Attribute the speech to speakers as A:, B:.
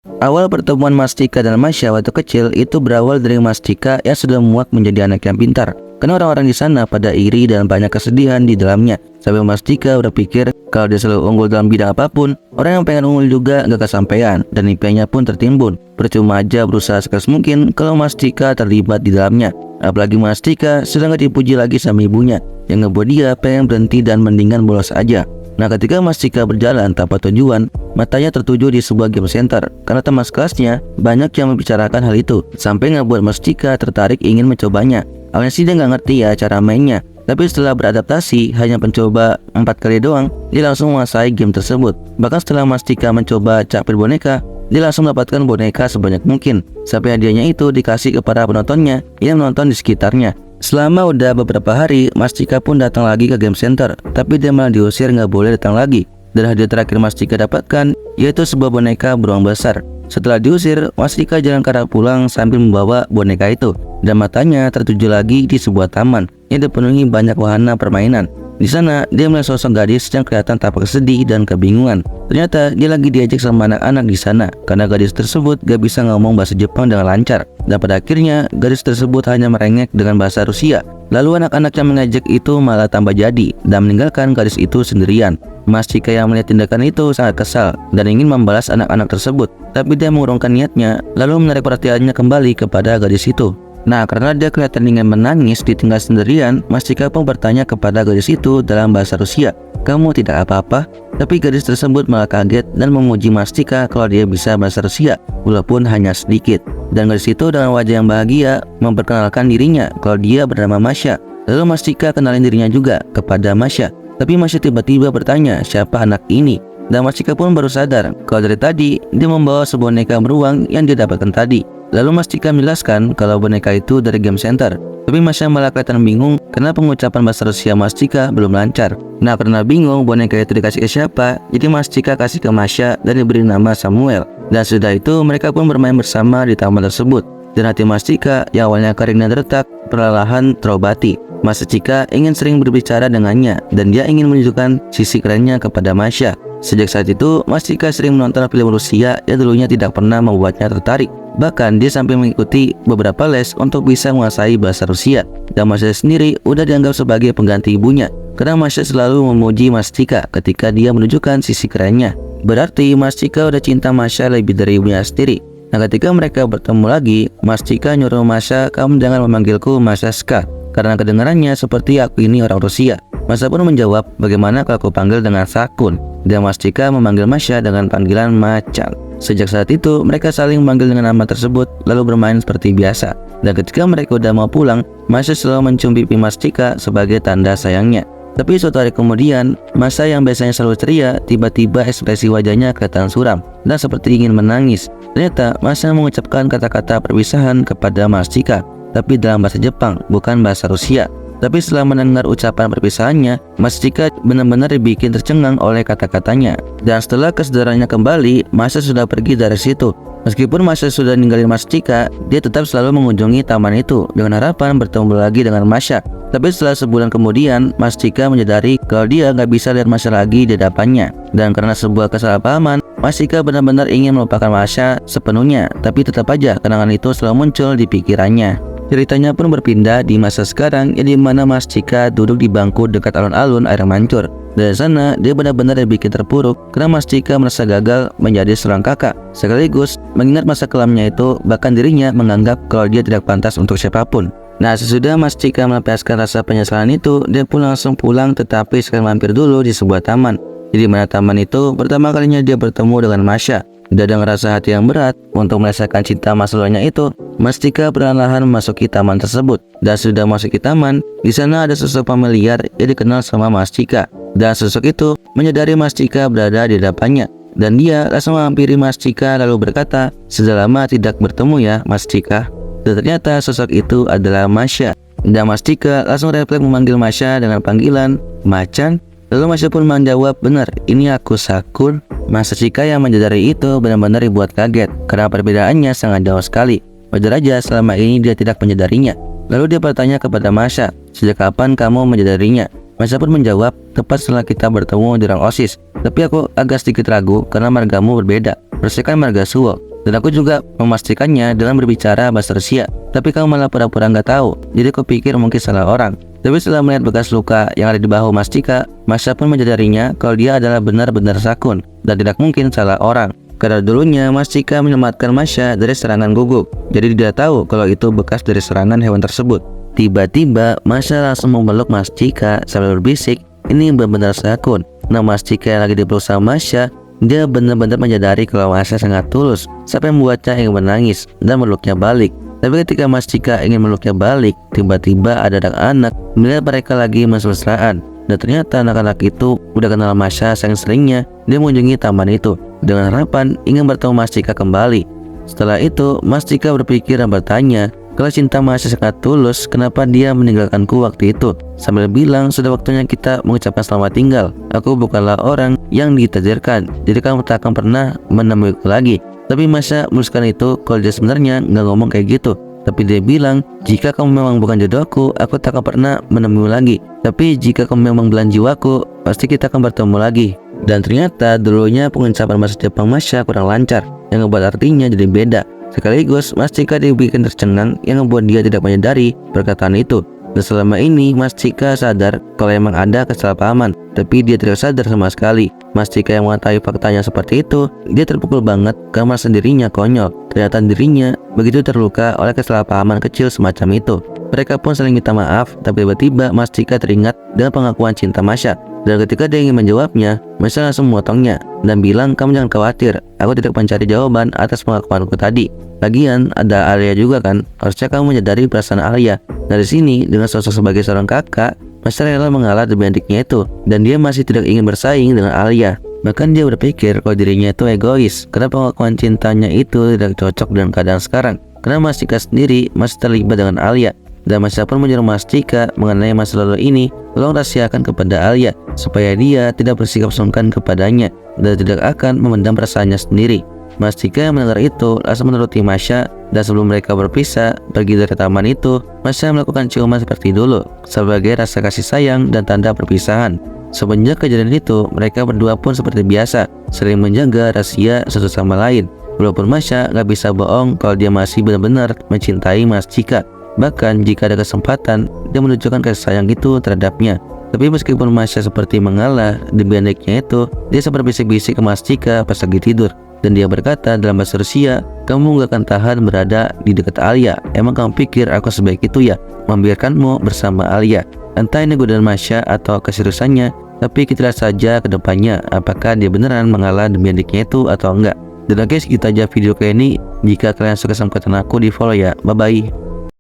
A: Awal pertemuan Mastika dan Masya waktu kecil itu berawal dari Mastika yang sudah muak menjadi anak yang pintar. Karena orang-orang di sana pada iri dan banyak kesedihan di dalamnya. Sampai Mastika berpikir kalau dia selalu unggul dalam bidang apapun, orang yang pengen unggul juga gak kesampaian dan impiannya pun tertimbun. Percuma aja berusaha sekeras mungkin kalau Mastika terlibat di dalamnya. Apalagi Mastika sedang gak dipuji lagi sama ibunya, yang ngebuat dia pengen berhenti dan mendingan bolos aja. Nah, ketika Mastika berjalan tanpa tujuan, matanya tertuju di sebuah game center. Karena teman sekelasnya banyak yang membicarakan hal itu, sampai ngebuat Mastika tertarik ingin mencobanya. Awalnya sih dia nggak ngerti ya cara mainnya, tapi setelah beradaptasi hanya mencoba 4 kali doang, dia langsung menguasai game tersebut. Bahkan setelah Mastika mencoba capir boneka, dia langsung mendapatkan boneka sebanyak mungkin, sampai hadiahnya itu dikasih kepada penontonnya yang menonton di sekitarnya. Selama udah beberapa hari, Mastika pun datang lagi ke game center, tapi dia malah diusir nggak boleh datang lagi. Dan hadiah terakhir Mastika dapatkan yaitu sebuah boneka beruang besar. Setelah diusir, Mastika jalan ke arah pulang sambil membawa boneka itu, dan matanya tertuju lagi di sebuah taman yang dipenuhi banyak wahana permainan. Di sana, dia melihat sosok gadis yang kelihatan tampak sedih dan kebingungan. Ternyata dia lagi diajak sama anak-anak di sana, karena gadis tersebut gak bisa ngomong bahasa Jepang dengan lancar. Dan pada akhirnya, gadis tersebut hanya merengek dengan bahasa Rusia. Lalu anak-anak yang mengajak itu malah tambah jadi dan meninggalkan gadis itu sendirian. Mastika yang melihat tindakan itu sangat kesal dan ingin membalas anak-anak tersebut. Tapi dia mengurungkan niatnya, lalu menarik perhatiannya kembali kepada gadis itu. Nah, karena dia kelihatan ingin menangis ditinggal sendirian, Mastika pun bertanya kepada gadis itu dalam bahasa Rusia, "Kamu tidak apa-apa?" Tapi gadis tersebut malah kaget dan memuji Mastika kalau dia bisa bahasa Rusia, walaupun hanya sedikit. Dan gadis itu dengan wajah yang bahagia memperkenalkan dirinya kalau dia bernama Masya. Lalu Mastika kenalin dirinya juga kepada Masya. Tapi Masya tiba-tiba bertanya siapa anak ini. Dan Mastika pun baru sadar kalau dari tadi dia membawa sebuah boneka beruang yang dia dapatkan tadi. Lalu Mastika menjelaskan kalau boneka itu dari game center. Tapi Masya malah kelihatan bingung karena pengucapan bahasa Rusia Mastika belum lancar. Nah, karena bingung boneka itu dikasih ke siapa, jadi Mastika kasih ke Masya dan diberi nama Samuel. Dan sudah itu mereka pun bermain bersama di taman tersebut. Dan hati Mastika yang awalnya kering dan retak perlahan terobati. Mastika ingin sering berbicara dengannya dan dia ingin menunjukkan sisi kerennya kepada Masya. Sejak saat itu, Mastika sering menonton film Rusia yang dulunya tidak pernah membuatnya tertarik. Bahkan dia sampai mengikuti beberapa les untuk bisa menguasai bahasa Rusia. Dan Masya sendiri udah dianggap sebagai pengganti ibunya, karena Masya selalu memuji Mastika ketika dia menunjukkan sisi kerennya. Berarti Mastika udah cinta Masya lebih dari ibunya sendiri. Nah, ketika mereka bertemu lagi, Mastika nyuruh Masya, "Kamu jangan memanggilku Masyaska, karena kedengarannya seperti aku ini orang Rusia." Masya pun menjawab, "Bagaimana kalau aku panggil dengan Sakun?" Dan Mastika memanggil Masya dengan panggilan Macan. Sejak saat itu, mereka saling memanggil dengan nama tersebut, lalu bermain seperti biasa. Dan ketika mereka udah mau pulang, Masya selalu mencium pipi Mastika sebagai tanda sayangnya. Tapi suatu hari kemudian, Masya yang biasanya selalu ceria, tiba-tiba ekspresi wajahnya kelihatan suram dan seperti ingin menangis. Ternyata Masya mengucapkan kata-kata perpisahan kepada Mastika, tapi dalam bahasa Jepang, bukan bahasa Rusia. Tapi setelah mendengar ucapan perpisahannya, Mastika benar-benar dibikin tercengang oleh kata-katanya. Dan setelah kesadarannya kembali, Masya sudah pergi dari situ. Meskipun Masya sudah ninggalin Mastika, dia tetap selalu mengunjungi taman itu dengan harapan bertemu lagi dengan Masya. Tapi setelah sebulan kemudian, Mastika menyadari kalau dia nggak bisa lihat Masya lagi di hadapannya. Dan karena sebuah kesalahpahaman, Mastika benar-benar ingin melupakan Masya sepenuhnya. Tapi tetap aja kenangan itu selalu muncul di pikirannya. Ceritanya pun berpindah di masa sekarang, yang dimana Mastika duduk di bangku dekat alun-alun air mancur. Dari sana, dia benar-benar dibikin terpuruk karena Mastika merasa gagal menjadi seorang kakak. Sekaligus mengingat masa kelamnya itu, bahkan dirinya menganggap kalau dia tidak pantas untuk siapapun. Nah, sesudah Mastika melepaskan rasa penyesalan itu, dia pun langsung pulang, tetapi sekali mampir dulu di sebuah taman. Jadi mana taman itu pertama kalinya dia bertemu dengan Masya. Dan dengan rasa hati yang berat untuk merasakan cinta masa lalunya itu, Mastika perlahan-lahan memasuki taman tersebut. Dan sudah memasuki taman, di sana ada sosok familiar yang dikenal sama Mastika. Dan sosok itu menyadari Mastika berada di hadapannya. Dan dia langsung menghampiri Mastika lalu berkata, "Sudah lama tidak bertemu ya, Mastika." Dan ternyata sosok itu adalah Masya. Dan Mastika langsung refleks memanggil Masya dengan panggilan Macan. Lalu Masya pun menjawab, "Benar, ini aku Sakun." Mastika yang menyadari itu benar-benar dibuat kaget karena perbedaannya sangat jauh sekali. Wajar aja selama ini dia tidak menyadarinya. Lalu dia bertanya kepada Masya, "Sejak kapan kamu menyadarinya?" Masya pun menjawab, "Tepat setelah kita bertemu di ruang OSIS. Tapi aku agak sedikit ragu karena margamu berbeda. Harusnya kan marga Suwo." Dan aku juga memastikannya dengan berbicara bahasa Rusia. Tapi kamu malah pura-pura nggak tahu. Jadi aku pikir mungkin salah orang. Tapi setelah melihat bekas luka yang ada di bahu Mastika, Masha pun menyadarinya kalau dia adalah benar-benar Shakun dan tidak mungkin salah orang. Karena dulunya Mastika menyelamatkan Masha dari serangan guguk. Jadi dia tahu kalau itu bekas dari serangan hewan tersebut. Tiba-tiba Masha langsung memeluk Mastika sambil berbisik, ini benar-benar Shakun. Nah, Mastika yang lagi dipeluk sama Masha, dia benar-benar menyadari kalau Masha sangat tulus sampai membuatnya ingin menangis dan meluknya balik. Tapi ketika Mastika ingin meluknya balik, tiba-tiba ada anak-anak melihat mereka lagi mesra-mesraan. Dan ternyata anak-anak itu udah kenal Masha saking seringnya dia mengunjungi taman itu dengan harapan ingin bertemu Mastika kembali. Setelah itu, Mastika berpikir dan bertanya, kalau cinta Masha sangat tulus, kenapa dia meninggalkanku waktu itu? Sambil bilang, sudah waktunya kita mengucapkan selamat tinggal. Aku bukanlah orang yang ditakdirkan, jadi kamu tak akan pernah menemuiku lagi. Tapi Masha menuliskan itu kalau dia sebenarnya nggak ngomong kayak gitu. Tapi dia bilang, jika kamu memang bukan jodohku, aku tak akan pernah menemuimu lagi. Tapi jika kamu memang belahan jiwaku, pasti kita akan bertemu lagi. Dan ternyata dulunya pengucapan bahasa Jepang Masha kurang lancar, yang ngebuat artinya jadi beda. Sekaligus Mastika dibikin tercengang yang membuat dia tidak menyadari perkataan itu. Dan selama ini Mastika sadar kalau emang ada kesalahpahaman, tapi dia tidak sadar sama sekali. Mastika yang mengetahui faktanya seperti itu, dia terpukul banget karena sendirinya konyol. Ternyata dirinya begitu terluka oleh kesalahpahaman kecil semacam itu. Mereka pun saling minta maaf, tapi tiba-tiba Mastika teringat dengan pengakuan cinta Masha. Dan ketika dia ingin menjawabnya, Masha langsung memotongnya dan bilang, kamu jangan khawatir, aku tidak mencari jawaban atas pengakuanku tadi. Lagian ada Alia juga kan, harusnya kamu menyadari perasaan Alia. Dari sini, dengan sosok sebagai seorang kakak, Masha rela mengalah demi adiknya itu, dan dia masih tidak ingin bersaing dengan Alia. Bahkan dia berpikir kalau dirinya itu egois, karena pengakuan cintanya itu tidak cocok dengan keadaan sekarang. Karena Mastika sendiri masih terlibat dengan Alia. Dan Masha pun menyuruh Mastika mengenai masa lalu ini, tolong rahasiakan kepada Alia supaya dia tidak bersikap sungkan kepadanya dan tidak akan memendam perasaannya sendiri. Mastika yang mendengar itu langsung menuruti Masha, dan sebelum mereka berpisah pergi dari taman itu, Masha melakukan ciuman seperti dulu sebagai rasa kasih sayang dan tanda perpisahan. Semenjak kejadian itu, mereka berdua pun seperti biasa sering menjaga rahasia satu sama lain. Walaupun Masha gak bisa bohong kalau dia masih benar-benar mencintai Mastika. Bahkan jika ada kesempatan, dia menunjukkan kasih sayang itu terhadapnya. Tapi meskipun Masha seperti mengalah demi adiknya itu, dia sempat bisik-bisik ke Mastika pas lagi tidur. Dan dia berkata dalam bahasa Rusia, kamu gak akan tahan berada di dekat Alia. Emang kamu pikir aku sebaik itu ya, membiarkanmu bersama Alia? Entah ini godaan Masha atau keseriusannya, tapi kita lihat saja ke depannya apakah dia beneran mengalah demi adiknya itu atau enggak. Dan oke, segitu aja video kali ini. Jika kalian suka sama konten aku, di follow ya. Bye bye.